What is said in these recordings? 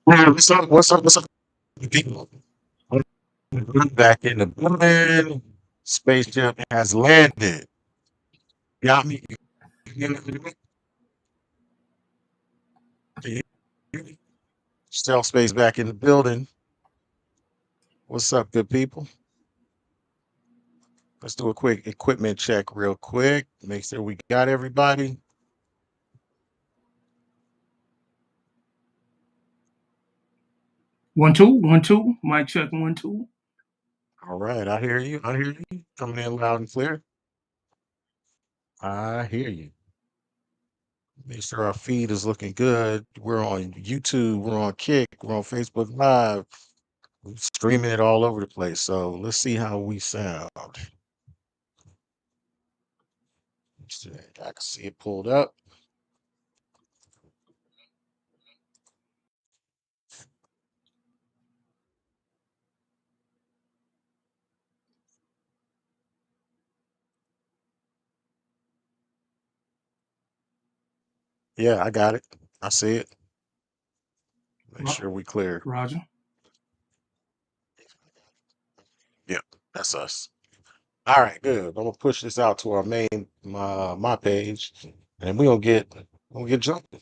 Yeah, what's up? What's up? What's up, people? I'm back in the building. Spaceship has landed. Got me. You hear me? Can you hear me? Shelfspace back in the building. What's up, good people? Let's do a quick equipment check, real quick. Make sure we got everybody. One two, 1 2. Mic check 1 2. All right, I hear you. I hear you. Coming in loud and clear. I hear you. Make sure our feed is looking good. We're on YouTube. We're on Kick. We're on Facebook Live. Streaming it all over the place. So let's see how we sound. I can see it pulled up. Yeah, I got it. I see it. Make Ro- sure we clear. Roger. Yep, that's us. All right, good. I'm gonna push this out to our main my page, and we're gonna get jumping.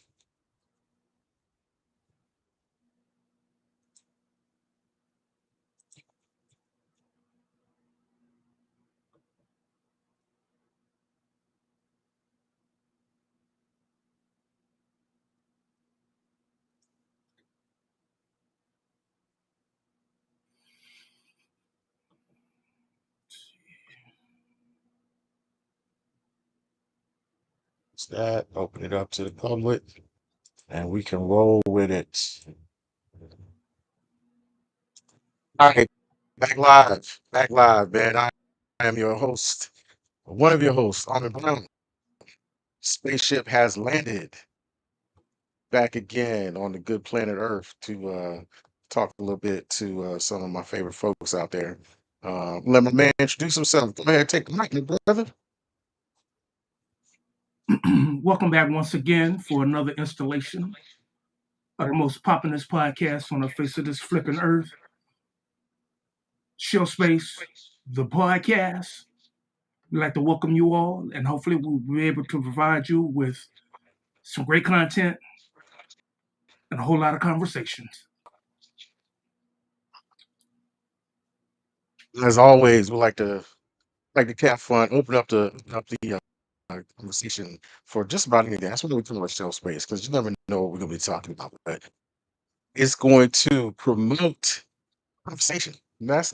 It's that. Open it up to the public, and we can roll with it. All right, back live, man. I am your host, one of your hosts, Almond Brown. Spaceship has landed back again on the good planet Earth to talk a little bit to some of my favorite folks out there. Let my man introduce himself. Go ahead, take the mic, my brother. Welcome back once again for another installation of the most populous podcast on the face of this flipping earth. Shelfspace, the podcast. We'd like to welcome you all, and hopefully we'll be able to provide you with some great content and a whole lot of conversations. As always, we like to have fun, open up the conversation for just about anything. That's what we talk about shelf space because you never know what we're going to be talking about. But it's going to promote conversation. And that's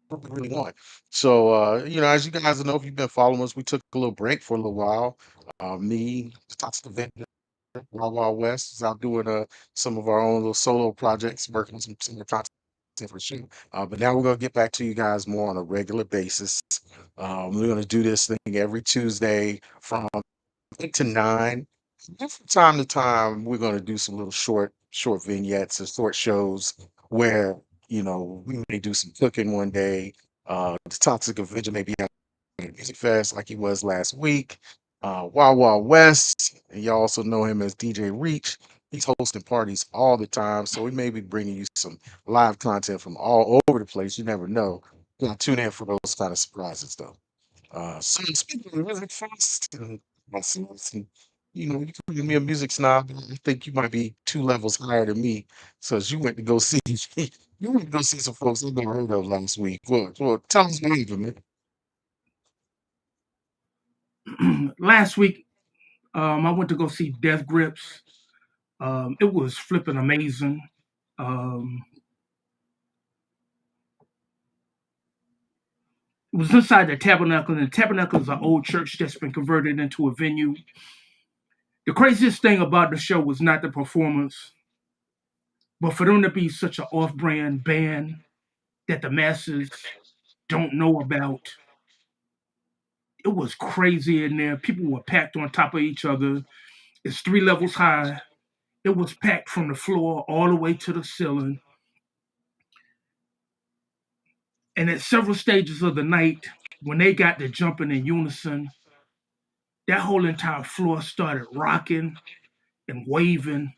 what we really want. So, as you guys know, if you've been following us, we took a little break for a little while. Me, the Toxic Avenger, Wild Wild West is out doing some of our own little solo projects, working on some of the content for sure. But now we're gonna get back to you guys more on a regular basis. We're gonna do this thing every Tuesday from 8 to 9. And from time to time, we're going to do some little short vignettes or short shows where we may do some cooking one day. The Toxic Avenger may be having a music fest like he was last week. Wild Wild West, and y'all also know him as DJ Reach. He's hosting parties all the time, so we may be bringing you some live content from all over the place. You never know. You gotta tune in for those kind of surprises, though. So speaking of music fest and myself, and you call me a music snob. I think you might be 2 levels higher than me, so as you went to go see, you went to go see some folks I never heard of last week. Well, tell us what happened, man. Last week, I went to go see Death Grips. It was flipping amazing. Um, it was inside the Tabernacle, and the Tabernacle is an old church that's been converted into a venue. The craziest thing about the show was not the performance, but for them to be such an off-brand band that the masses don't know about. It was crazy in there. People were packed on top of each other. It's 3 levels high. It was packed from the floor all the way to the ceiling. And at several stages of the night, when they got to jumping in unison, that whole entire floor started rocking and waving.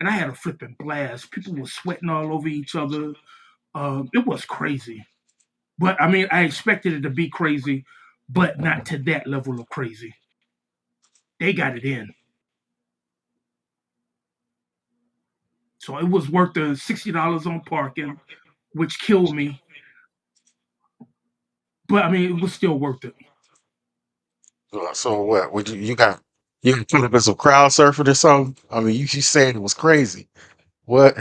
and I had a flipping blast. People were sweating all over each other. It was crazy. But I mean, I expected it to be crazy, but not to that level of crazy. They got it in. So it was worth the $60 on parking, which killed me. But I mean, it was still worth it. So what? Would you put up as some crowd surfing or something? I mean, you saying it was crazy. What?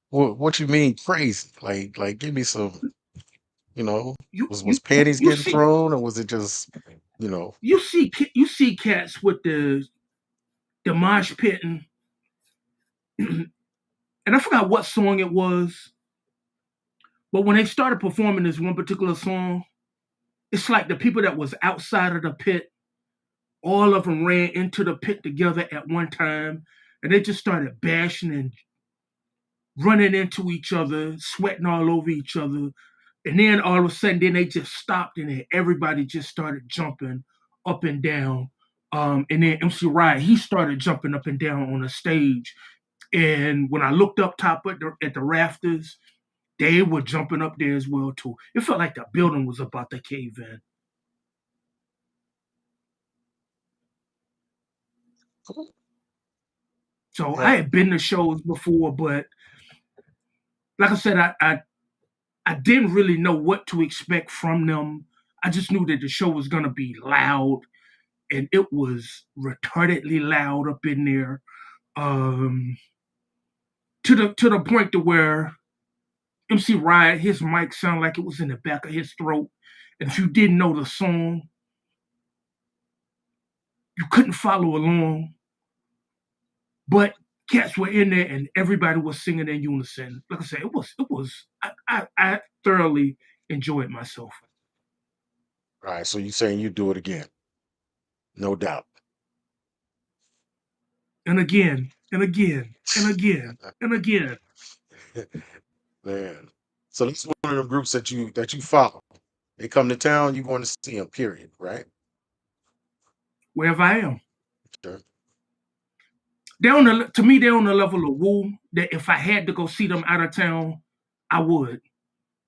What you mean crazy? Like, give me some. You know, You was you panties you getting see thrown, or was it just, you know? you see cats with the mosh pit and I forgot what song it was, but when they started performing this one particular song, it's like the people that was outside of the pit, all of them ran into the pit together at one time, and they just started bashing and running into each other, sweating all over each other. And then all of a sudden, then they just stopped and then everybody just started jumping up and down. And then MC Riot, he started jumping up and down on the stage. And when I looked up top at the rafters, they were jumping up there as well too. It felt like the building was about to cave in. So I Yeah. had been to shows before, but like I said, I didn't really know what to expect from them. I just knew that the show was gonna be loud, and it was retardedly loud up in there. Um, to the point to where MC Riot, his mic sounded like it was in the back of his throat, and if you didn't know the song, you couldn't follow along. But cats were in there, and everybody was singing in unison. Like I said, it was. I thoroughly enjoyed myself, All right. So you saying you do it again? No doubt. and again, and again, and again, and again, Man. So this is one of the groups that you follow. They come to town, you going to see them. Period. Right? wherever I am. Sure. To me, they're on the level of Woo that if I had to go see them out of town, I would.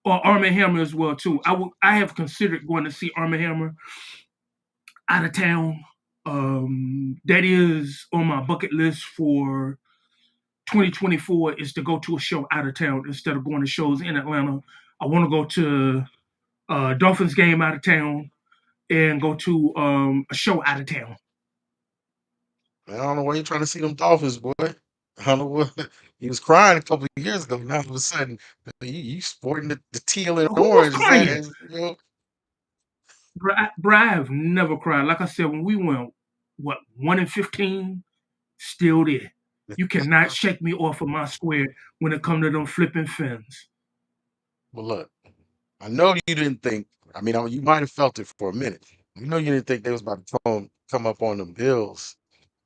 Or Arm& Hammer as well too. I have considered going to see Arm& Hammer out of town. That is on my bucket list for 2024 is to go to a show out of town instead of going to shows in Atlanta. I want to go to Dolphins game out of town and go to a show out of town. Man, I don't know why you're trying to see them Dolphins, boy. I don't know what he was crying a couple of years ago. Now all of a sudden, you sporting the teal and Who was orange. Is that crying? is, you know? Bruh, I have never cried. Like I said, when we went, what, 1-15, still there. You cannot shake me off of my square when it comes to them flipping fins. Well, look, I know you didn't think. You might have felt it for a minute. You know, you didn't think they was about to come up on them Bills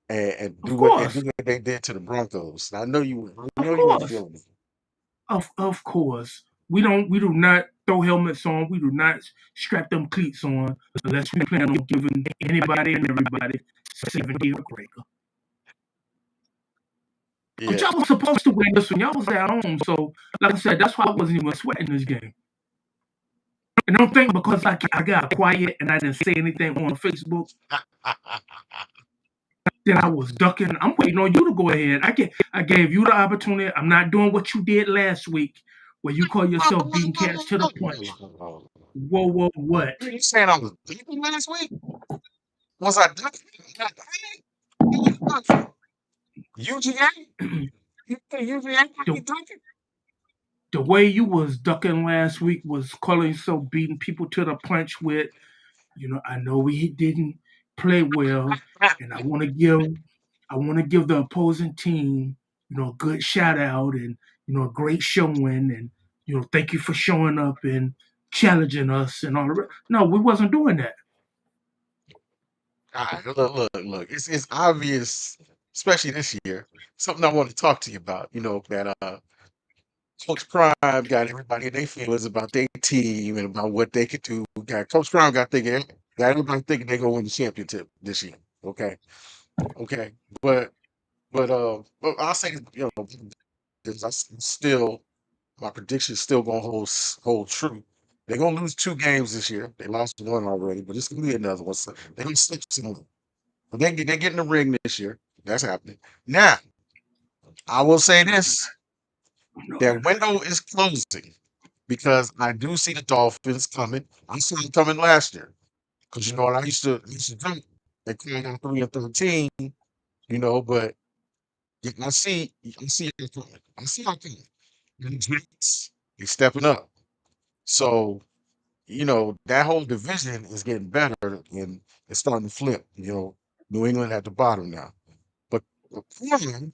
and Of do course, what they did to the Broncos. I know you of know you weren't course, feeling it. of course. We do not throw helmets on. We do not strap them cleats on unless we plan on giving anybody and everybody 70 or greater. But Yeah. y'all was supposed to win this when y'all was at home. So, like I said, that's why I wasn't even sweating this game. And don't think because I got quiet and I didn't say anything on Facebook that I was ducking. I'm waiting on you to go ahead. I gave you the opportunity. I'm not doing what you did last week, where you call yourself beating cats to the punch. Whoa, whoa, what? You saying I was sleeping last week? Was I ducking? Where you duck from? UGA? You think UGA got me The ducking? the way you was ducking last week was calling yourself beating people to the punch with, I know we didn't play well, and I want to give the opposing team, a good shout out and a great showing, and thank you for showing up and challenging us and all the rest. No, we wasn't doing that. All right, look. It's obvious, especially this year. Something I want to talk to you about. You know that Coach Prime got everybody in their feelings about their team and about what they could do. Got Coach Prime got everybody thinking they're gonna win the championship this year. Okay, okay, but But I'll say, I still my prediction still gonna hold true. They're gonna lose 2 games this year. They lost one already, but it's gonna be another one. So they're gonna slip some more. But they get in the ring this year. That's happening. Now, I will say this: that window is closing because I do see the Dolphins coming. I saw them coming last year because you know what I used to think they came out 3-13, but yeah, I see it coming. I see it coming. And the Jets, they stepping up. So that whole division is getting better and it's starting to flip. New England at the bottom now. But the plan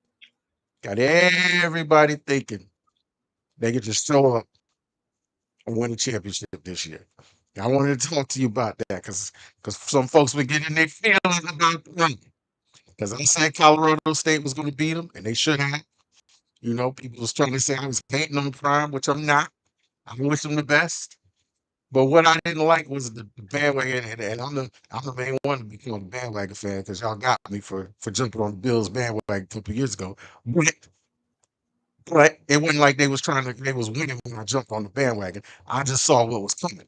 got everybody thinking they could just show up and win the championship this year. I wanted to talk to you about that because some folks were getting their feelings about them. Because I said Colorado State was going to beat them, and they should have. People was trying to say I was hating on Prime, which I'm not. I wish them the best. But what I didn't like was the bandwagon, and I'm the main one to become a bandwagon fan because y'all got me for jumping on the Bills bandwagon a couple years ago. But but it wasn't like they was winning when I jumped on the bandwagon. I just saw what was coming.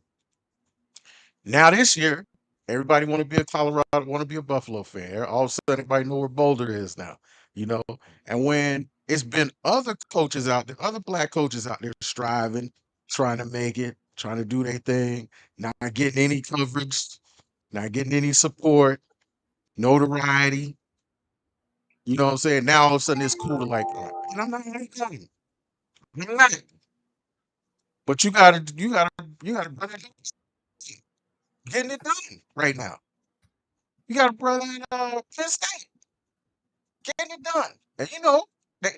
Now this year, everybody want to be a Colorado, want to be a Buffalo fan. All of a sudden, everybody know where Boulder is now. You know, and when it's been other coaches out there, other black coaches out there striving, trying to make it, trying to do their thing, not getting any coverage, not getting any support, notoriety. You know what I'm saying? Now all of a sudden it's cool to like, and I'm not like that. I'm not. But you gotta brother getting it done right now. You got a brother in Penn State getting it done. And they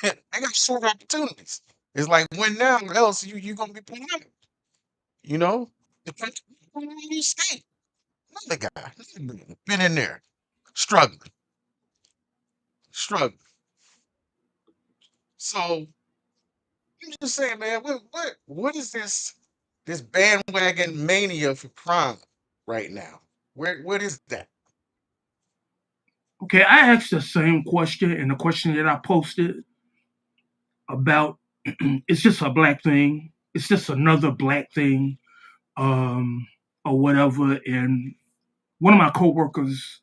they got short opportunities. It's like win now or else you gonna be playing out. You know? The country state. Another guy. Been in there. Struggling. Struggling. So I'm just saying, man, what is this bandwagon mania for Prime right now? What is that? Okay, I asked the same question, and the question that I posted about it's just a black thing. It's just another black thing, um, or whatever. And one of my coworkers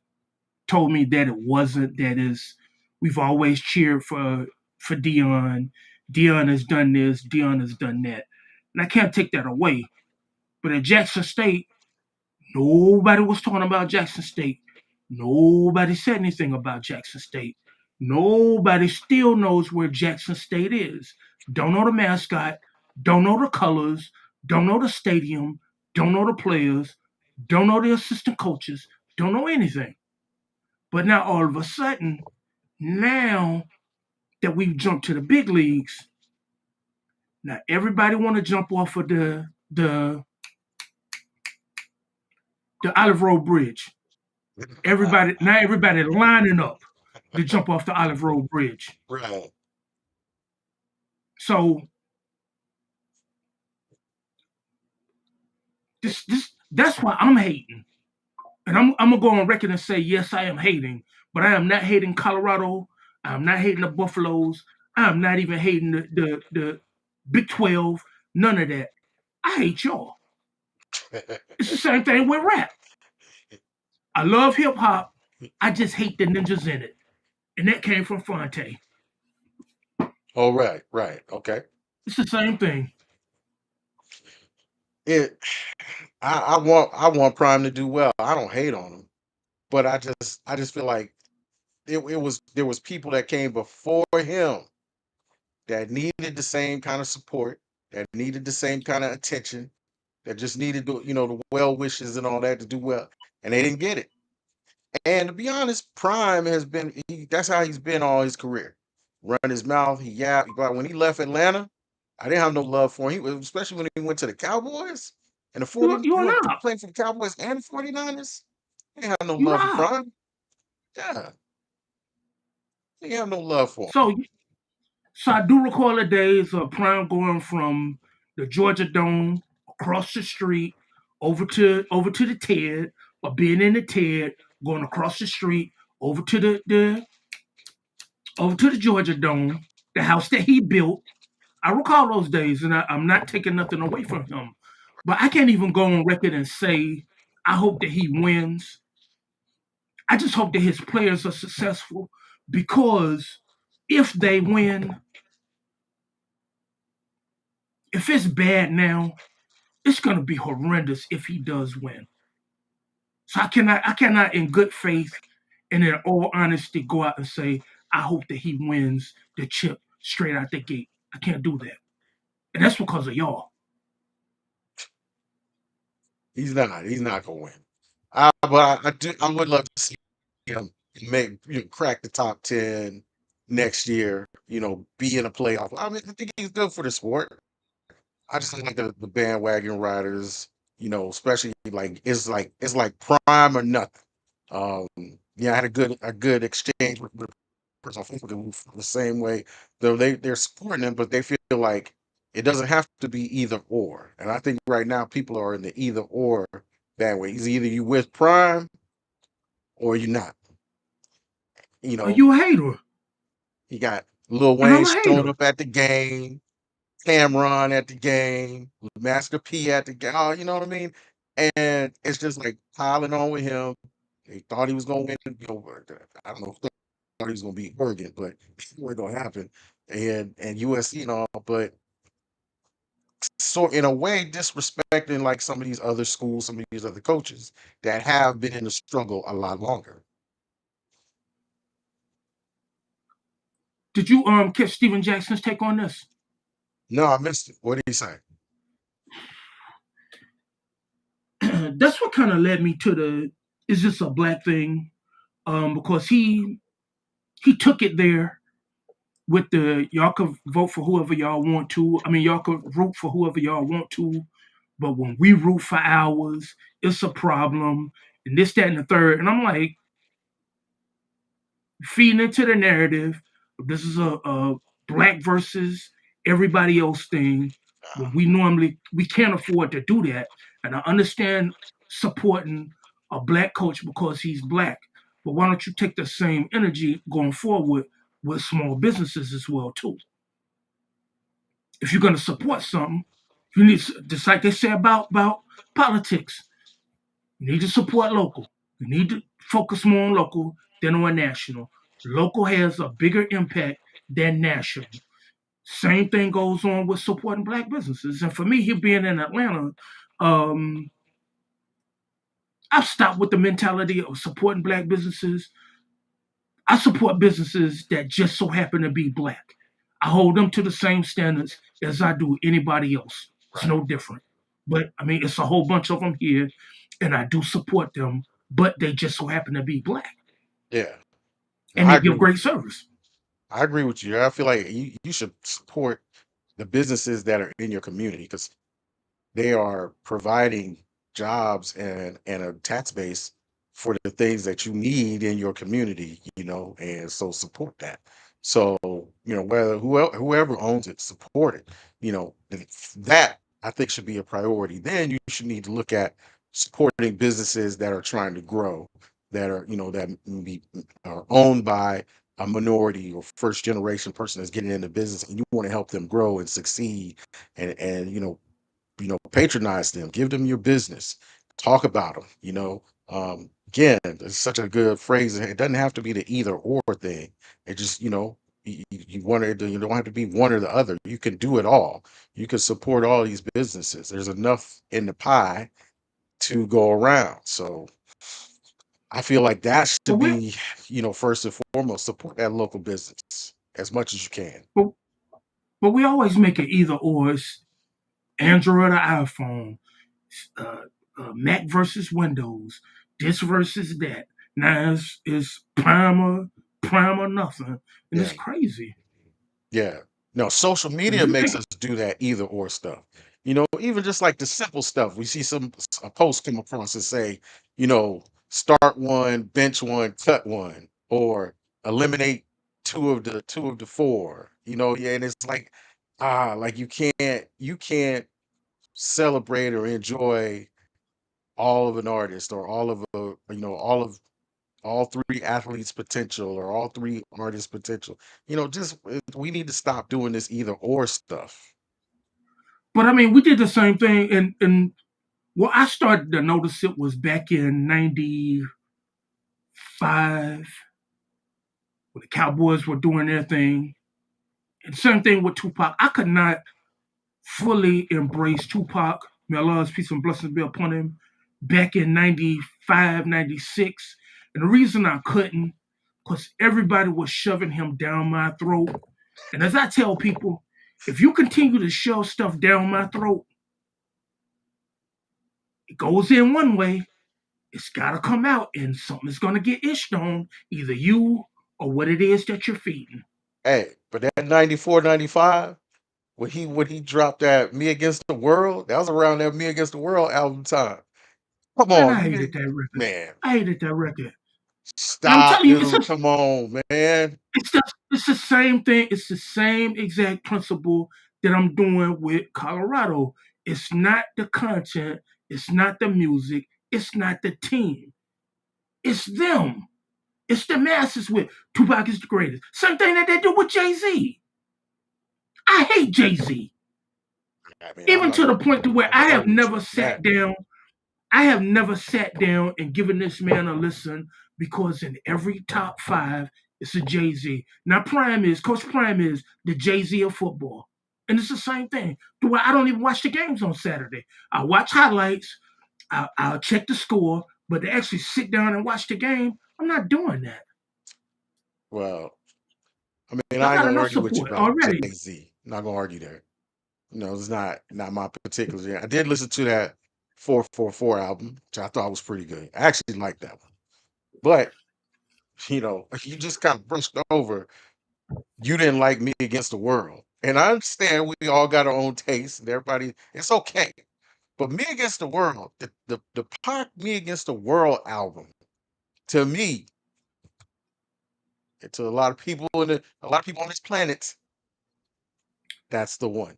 told me that it wasn't. That is, we've always cheered for Dion. Dion has done this. Dion has done that, and I can't take that away. But at Jackson State, nobody was talking about Jackson State. Nobody said anything about Jackson State. Nobody still knows where Jackson State is. Don't know the mascot, don't know the colors, don't know the stadium, don't know the players, don't know the assistant coaches, don't know anything. But now all of a sudden, now that we've jumped to the big leagues, now everybody want to jump off of the Olive Road Bridge. Everybody lining up to jump off the Olive Road Bridge. Right. So this that's why I'm hating. And I'm gonna go on record and say yes, I am hating, but I am not hating Colorado. I'm not hating the Buffaloes. I'm not even hating the Big 12. None of that. I hate y'all. It's the same thing with rap. I love hip hop. I just hate the ninjas in it. And that came from Fonte. Oh, right. Okay. It's the same thing. It I want Prime to do well. I don't hate on him, but I just feel like there was people that came before him that needed the same kind of support, that needed the same kind of attention, that just needed the well wishes and all that to do well, and they didn't get it. And to be honest, Prime has been that's how he's been all his career. Run his mouth, he yapped. But when he left Atlanta, I didn't have no love for him. Especially when he went to the Cowboys and the 40, You he are went to not. play for the Cowboys and the 49ers. I didn't have no You're love for not. Prime. Yeah, I didn't have no love for him. So So I do recall the days of Prime going from the Georgia Dome across the street over to the TED, or being in the TED, going across the street over to the over to the Georgia Dome, the house that he built. I recall those days, and I'm not taking nothing away from him, but I can't even go on record and say I hope that he wins. I just hope that his players are successful because if they win, if it's bad now, it's going to be horrendous if he does win. So I cannot, in good faith and in all honesty, go out and say I hope that he wins the chip straight out the gate. I can't do that, and that's because of y'all. He's not. He's not gonna win. But I do. I would love to see him make crack the top 10 next year. Be in a playoff. I mean, I think he's good for the sport. I just don't like the bandwagon riders. Especially like prime or nothing. Um, yeah, I had a good exchange with a person on Facebook who feel the same way. Though they're supporting him, but they feel like it doesn't have to be either or. And I think right now people are in the either or bandwagon. It's either you with prime or you're not. You Are know, you a hater? he got Lil And Wayne I'm a showing hater. up at the game, Cameron at the game, Master P at the game. Oh, you know what I mean? And it's just like piling on with him. They thought he was gonna win. I don't know. Thought he was gonna beat Oregon, but it wasn't gonna happen. And USC and all, but so in a way, disrespecting like some of these other schools, some of these other coaches that have been in the struggle a lot longer. Did you catch Steven Jackson's take on this? No, I missed it. What did he say? That's what kind of led me to the is this a black thing? Because he took it there with the y'all could vote for whoever y'all want to. I mean, y'all could root for whoever y'all want to, but when we root for ours, it's a problem. And this, that, and the third. And I'm like, feeding into the narrative. This is a black versus everybody else thing. When we can't afford to do that, and I understand supporting a black coach because he's black, but why don't you take the same energy going forward with small businesses as well too? If you're going to support something, you need just like they say about politics. You need to support local. You need to focus more on local than on national. Local has a bigger impact than national. Same thing goes on with supporting black businesses. And for me, here being in Atlanta, um, I've stopped with the mentality of supporting black businesses. I support businesses that just so happen to be black. I hold them to the same standards as I do anybody else. It's Right. no different. But I mean, it's a whole bunch of them here, and I do support them, but they just so happen to be black, Yeah. No, and I they agree give with great you. service. I agree with you. I feel like you should support the businesses that are in your community because they are providing jobs and a tax base for the things that you need in your community, and so support that. So, whether whoever owns it, support it. And that I think should be a priority. Then you should need to look at supporting businesses that are trying to grow, that that maybe are owned by a minority or first generation person that's getting into business, and you want to help them grow and succeed and patronize them, give them your business, talk about them. Again, it's such a good phrase. It doesn't have to be the either or thing. It just, you want it to, you don't have to be one or the other. You can do it all. You can support all these businesses. There's enough in the pie to go around. So I feel like that But should we be, first and foremost, support that local business as much as you can. but, but we always make it either or. It's Android or iPhone, uh, Mac versus Windows, this versus that. Now it's prime or nothing, and it's Yeah. crazy. Yeah. No, social But if media you makes think, us do that either or stuff. Even just like the simple stuff. We see a post come across and say, start one, bench one, cut one, or eliminate two of the four. Yeah, and it's like like you can't celebrate or enjoy all of an artist or all of all three athletes potential or all three artists potential. Just we need to stop doing this either or stuff. But I mean, we did the same thing, and well, I started to notice it was back in '95 when the Cowboys were doing their thing. And same thing with Tupac. I could not fully embrace Tupac. May Allah's peace and blessings be upon him. Back in '95, '96. And the reason I couldn't, because everybody was shoving him down my throat. And as I tell people, if you continue to shove stuff down my throat, it goes in one way, it's got to come out, and something's going to get ished on, either you or what it is that you're feeding. Hey, but that 94, 95, when he dropped that Me Against the World, that was around that Me Against the World album time. Come Man, on, I you hated didn't, that record. man. I hated that record. And I'm Stop, telling you, dude. Come on, man. it's the same thing. It's the same exact principle that I'm doing with Colorado. It's not the content. It's not the music. It's not the team. It's them. It's the masses with Tupac is the greatest. Same thing that they do with Jay-Z. I hate Jay-Z. I mean, Even to the point to I'm where not gonna argue with you on that. I have never sat down and given this man a listen because in every top five, it's a Jay Z. Now, Coach Prime is the Jay Z of football. And it's the same thing. I don't even watch the games on Saturday. I watch highlights, I'll check the score, but to actually sit down and watch the game, I'm not doing that. Well, I mean, Y'all I ain't got gonna enough argue with you support about already. Jay-Z. I'm not gonna argue there. It's not my particular jam. I did listen to that 444 album, which I thought was pretty good. I actually liked that one. But, you just kind of brushed over. You didn't like Me Against the World. And I understand we all got our own taste and everybody, it's okay. But Me Against the World, the Pac Me Against the World album, to me, and to a lot of people on this planet, that's the one.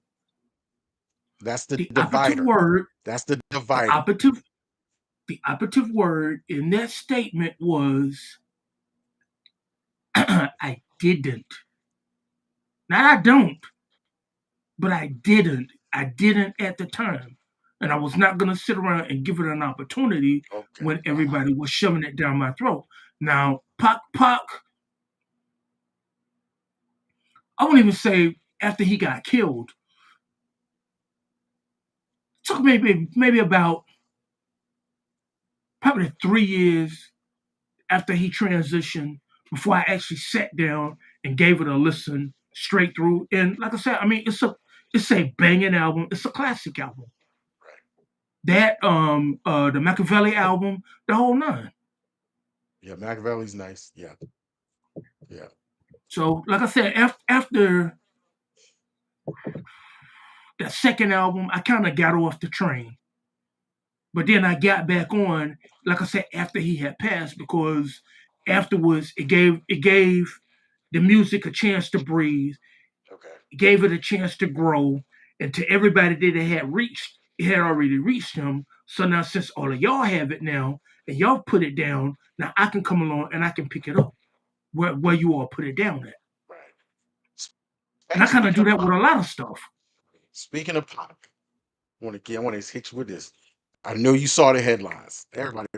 That's the The operative divider. word, That's the the divider. operative, the operative word in that statement was I didn't. Now I don't, but I didn't. I didn't at the time. And I was not going to sit around and give it an opportunity Okay. when everybody was shoving it down my throat. Now, Pac, I won't even say after he got killed, it took maybe about probably 3 years after he transitioned before I actually sat down and gave it a listen straight through. And like I said, I mean, it's a banging album. It's a classic album. Right. That the Machiavelli album, the whole nine. Yeah, Machiavelli's nice. Yeah. Yeah. So, like I said, after that second album, I kind of got off the train. But then I got back on, like I said, after he had passed, because afterwards it gave the music a chance to breathe, Okay. it gave it a chance to grow, and to everybody that it had already reached him. So now since all of y'all have it now and y'all put it down, now I can come along and I can pick it up where you all put it down at. Right. And Hey, I kind of speaking do of that with pop, a lot of stuff. speaking of pop, I want to hit you with this. I know you saw the headlines. Everybody,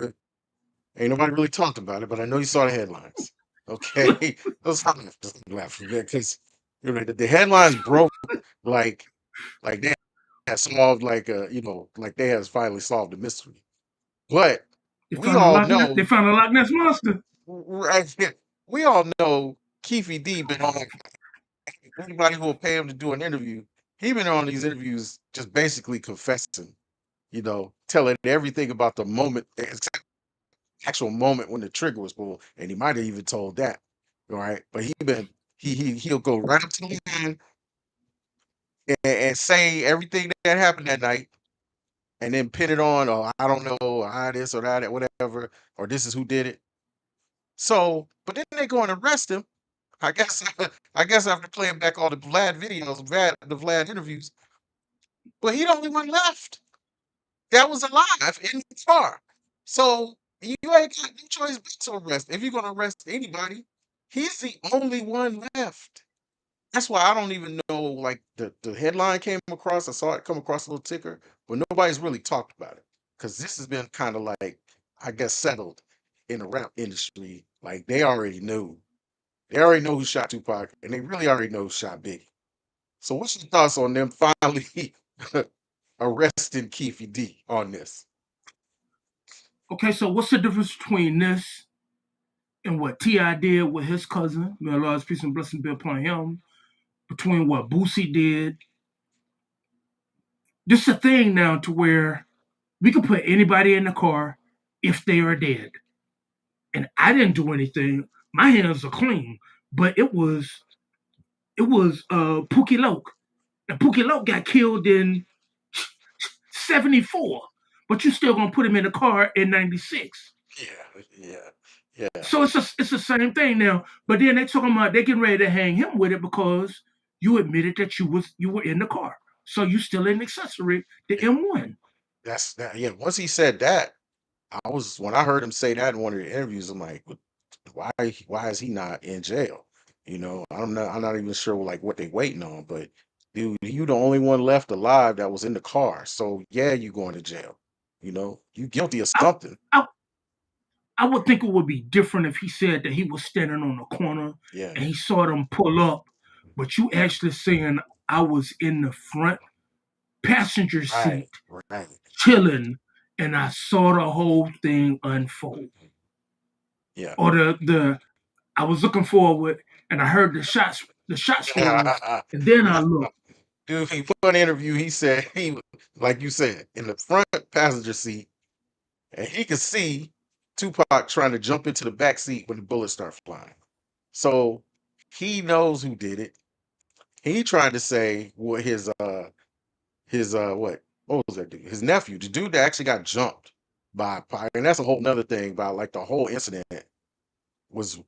ain't nobody really talked about it, but I know you saw the headlines. Okay, those just laughing because the headlines broke like they had solved like they has finally solved the mystery. But we all They know, found a Loch Ness monster. right? We all know Keefe D been on. Anybody who will pay him to do an interview, he been on these interviews just basically confessing, telling everything about the moment, the actual moment when the trigger was pulled, and he might have even told that, all right? But he'll go right up to the man and say everything that happened that night, and then pin it on, oh, I don't know, or I this or that, or whatever, or this is who did it. So, but then they go and arrest him. I guess I guess after playing back all the Vlad videos, the Vlad interviews, but he the only one left that was alive in the car. So You ain't got no choice but to arrest. If you're gonna arrest anybody, he's the only one left. That's why I don't even know. Like the headline came across, I saw it come across a little ticker, but nobody's really talked about it because this has been kind of like, I guess, settled in the rap industry. Like they already know who shot Tupac, and they really already know who shot Biggie. So, what's your thoughts on them finally arresting Keefy D on this? Okay, so what's the difference between this and what T.I. did with his cousin? May Allah's peace and blessing be upon him. Between what Boosie did. This is a thing now to where we can put anybody in the car if they are dead. And I didn't do anything. My hands are clean. But it was Pookie Loke. And Pookie Loke got killed in 74. But you still gonna put him in the car in 96. Yeah, yeah, yeah. So it's the same thing now. But then they talking about they getting ready to hang him with it because you admitted that you were in the car. So you still an accessory to M1. That's that. Yeah. Once he said that, I was when I heard him say that in one of the interviews, I'm like, why is he not in jail? I'm not even sure like what they waiting on, but dude, you the only one left alive that was in the car. So yeah, you going to jail. You guilty of I, something. I I would think it would be different if he said that he was standing on the corner Yeah. and he saw them pull up, but you actually saying I was in the front passenger Right. seat Right. chilling and I saw the whole thing unfold. Yeah. Or the I was looking forward and I heard the shot swerve and then I looked. Dude, he put on an interview, he said like you said, in the front passenger seat, and he could see Tupac trying to jump into the back seat when the bullets start flying. So he knows who did it. He tried to say what his what was that dude? His nephew, the dude that actually got jumped by Pac, and that's a whole nother thing about like the whole incident was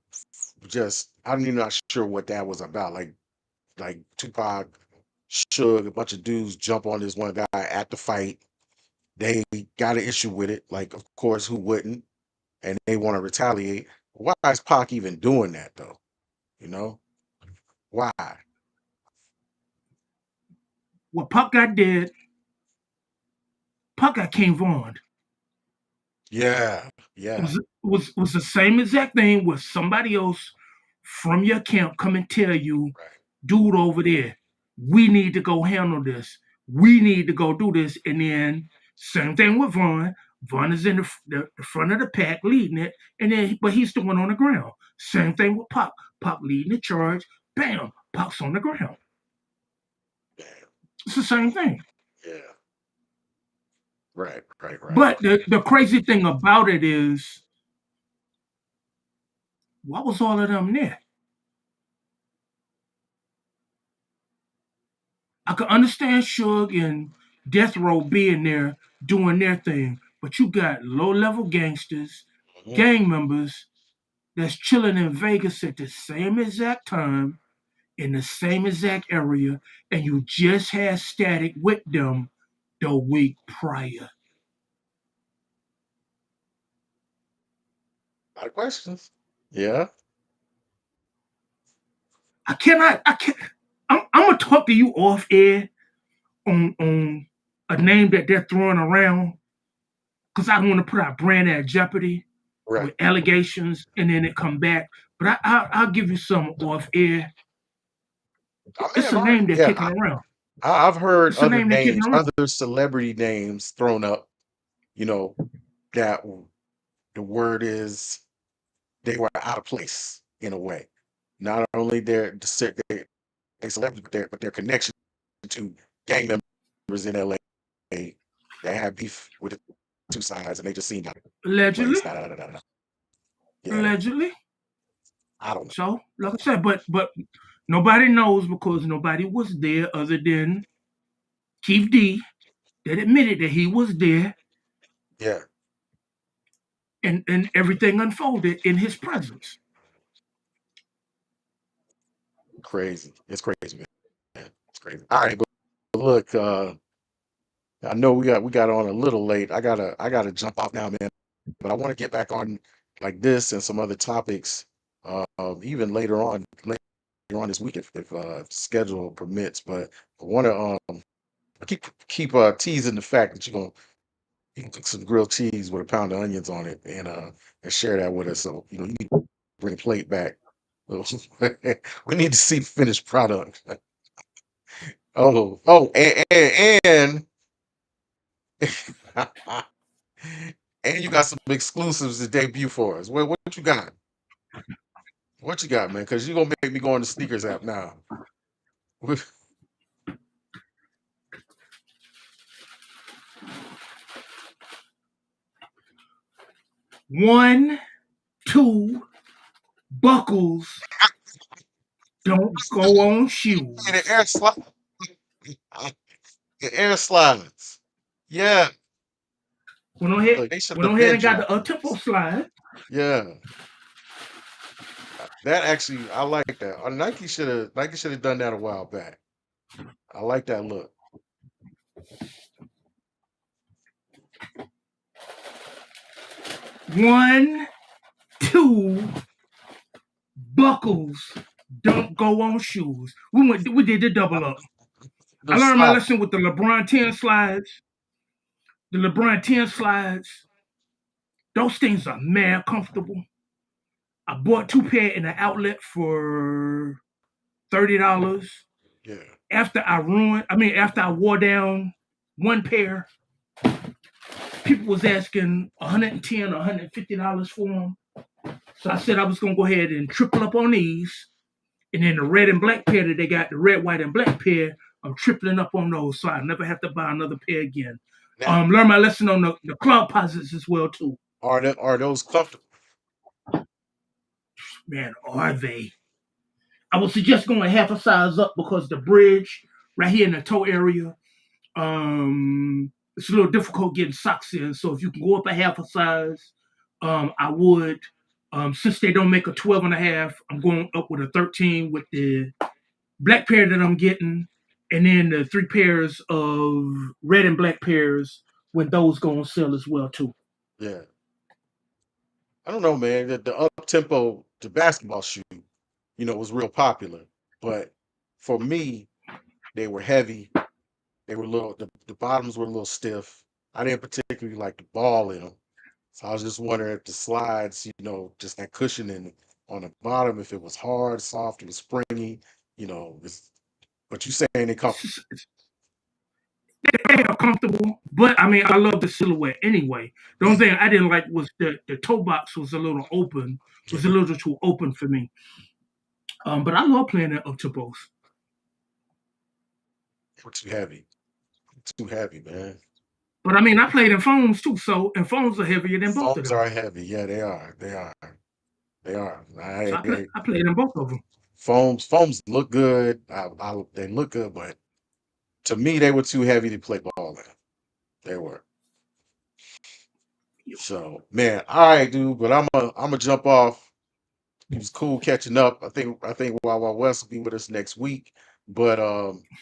just I'm even not sure what that was about. Like Tupac, Suge, a bunch of dudes jump on this one guy at the fight. They got an issue with it. Like, of course, who wouldn't? And they want to retaliate. Why is Pac even doing that though? You know? Why? When Puck got dead, Puck got King Vaughn. Yeah, It yeah, was the same exact thing with somebody else from your camp come and tell you, right. dude over there, we need to go handle this. We need to go do this. And then same thing with Vaughn. Vaughn is in the front of the pack leading it, and then but he's the one on the ground. Same thing with Pop. Pop leading the charge. Bam, Pop's on the ground. Damn. It's the same thing. Yeah. Right, right, right. But the crazy thing about it is, what was all of them there? I could understand Suge and Death Row being there doing their thing, but you got low level gangsters, Mhm. gang members that's chilling in Vegas at the same exact time in the same exact area, and you just had static with them the week prior. A lot of questions. Yeah. I cannot. I can't. I'm gonna talk to you off air on a name that they're throwing around because I don't want to put our brand at jeopardy Right. with allegations and then it come back. But I'll give you some off air. I may It's have a heard. name they're Yeah, kicking around. I've heard It's a other name they're kicking names, around. other celebrity names thrown up. You know that the word is they were out of place in a way. Not only they celebrity, but their connection to gang members in LA that have beef with the two sides, and they just seemed out of Allegedly, place. Da, da, da, da, da. Yeah, allegedly. I don't know. So, like I said, but nobody knows because nobody was there other than Keith D that admitted that he was there Yeah, and everything unfolded in his presence. crazy. It's crazy, man. It's crazy. All right, but look, I know we got on a little late. I gotta jump off now, man. but I want to get back on like this and some other topics, even later on this week if schedule permits. But I want to keep teasing the fact that you can cook some grilled cheese with a pound of onions on it and share that with us. So you need to bring a plate back. We need to see the finished product. And and you got some exclusives to debut for us. What you got? What you got, man? Because you're gonna make me go on the sneakers app now. One, two, buckles don't go on And the shoes. air slide, the air slides. Yeah, Went on ahead, look, they should went have on ahead been and got dropped the tempo these. slide. Yeah, that actually, I like that. Nike should have done that a while back. I like that look. One, two, buckles don't go on shoes. We did the double up. The I learned my slide. lesson with the LeBron 10 slides. The LeBron 10 slides, those things are mad comfortable. I bought two pair in the outlet for $30. Yeah, After I wore down one pair, people was asking $110 or $150 for them. So I said I was gonna go ahead and triple up on these. And then the red and black pair that they got, the red, white, and black pair, I'm tripling up on those, so I never have to buy another pair again. now Learn my lesson on the clog posits as well too. are those comfortable? Man, are they? I would suggest going half a size up because the bridge right here in the toe area, it's a little difficult getting socks in. So if you can go up a half a size, I would. Since they don't make a 12 and a half, I'm going up with a 13 with the black pair that I'm getting, and then the three pairs of red and black pairs when those go on sale as well too. Yeah, I don't know, man. The up tempo, the basketball shoe, was real popular, but for me, they were heavy. They were the bottoms were a little stiff. I didn't particularly like the ball in them. So I was just wondering if the slides, just that cushioning on the bottom, if it was hard, soft, it was springy, but you saying they comfortable. They are comfortable, but I mean, I love the silhouette anyway. The only Yeah, thing I didn't like was the toe box was a little open, yeah. was a little too open for me. But I love playing at up tempos. They were too heavy. Too heavy, man. But I mean, I played in phones too, so and phones are heavier than both of Foams them. are heavy. Yeah, they are. They are. They are. So I played in both of them. Foams look good. They look good, but to me, they were too heavy to play ball in. They were. So, man, all right, dude. But I'm gonna jump off. It was cool catching up. I think Wild Wild West will be with us next week. But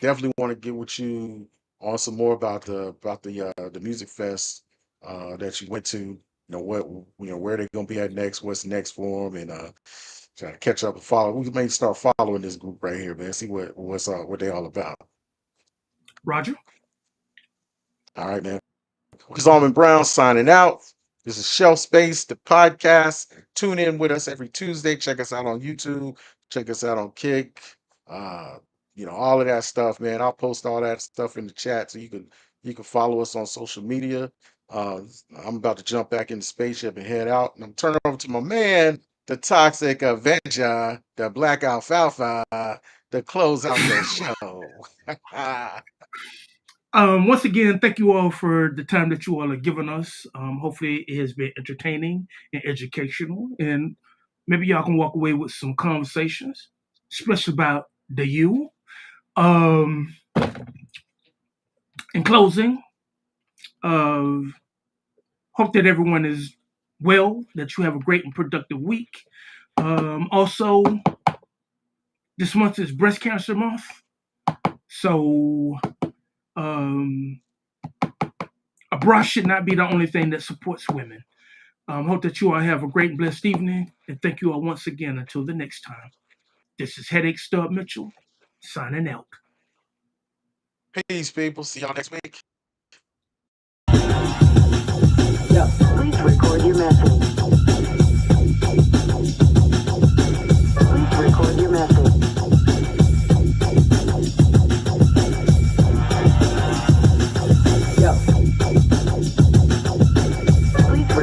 definitely want to get with you on some more about the music fest that you went to. Where they're gonna be at next, what's next for them, and try to catch up and follow. We may start following this group right here, man. See what they all about. Roger. All right, man. This is Almond Brown signing out. This is Shelfspace, the podcast. Tune in with us every Tuesday. Check us out on YouTube. Check us out on Kick. Uh, all of that stuff, man. I'll post all that stuff in the chat so you can follow us on social media. Uh, I'm about to jump back in the spaceship and head out. And I'm turning over to my man, the Toxic Avenger, the Black Alfalfa, to close out the show. Once again, thank you all for the time that you all are giving us. Hopefully, it has been entertaining and educational, and maybe y'all can walk away with some conversations, especially about the you. Um, in closing, uh, hope that everyone is well, that you have a great and productive week. Also, this month is Breast Cancer Month, so um, a bra should not be the only thing that supports women. Hope that you all have a great and blessed evening. And thank you all once again until the next time. This is Headache Stub Mitchell signing out. Peace, people. See y'all next week. Please record your message.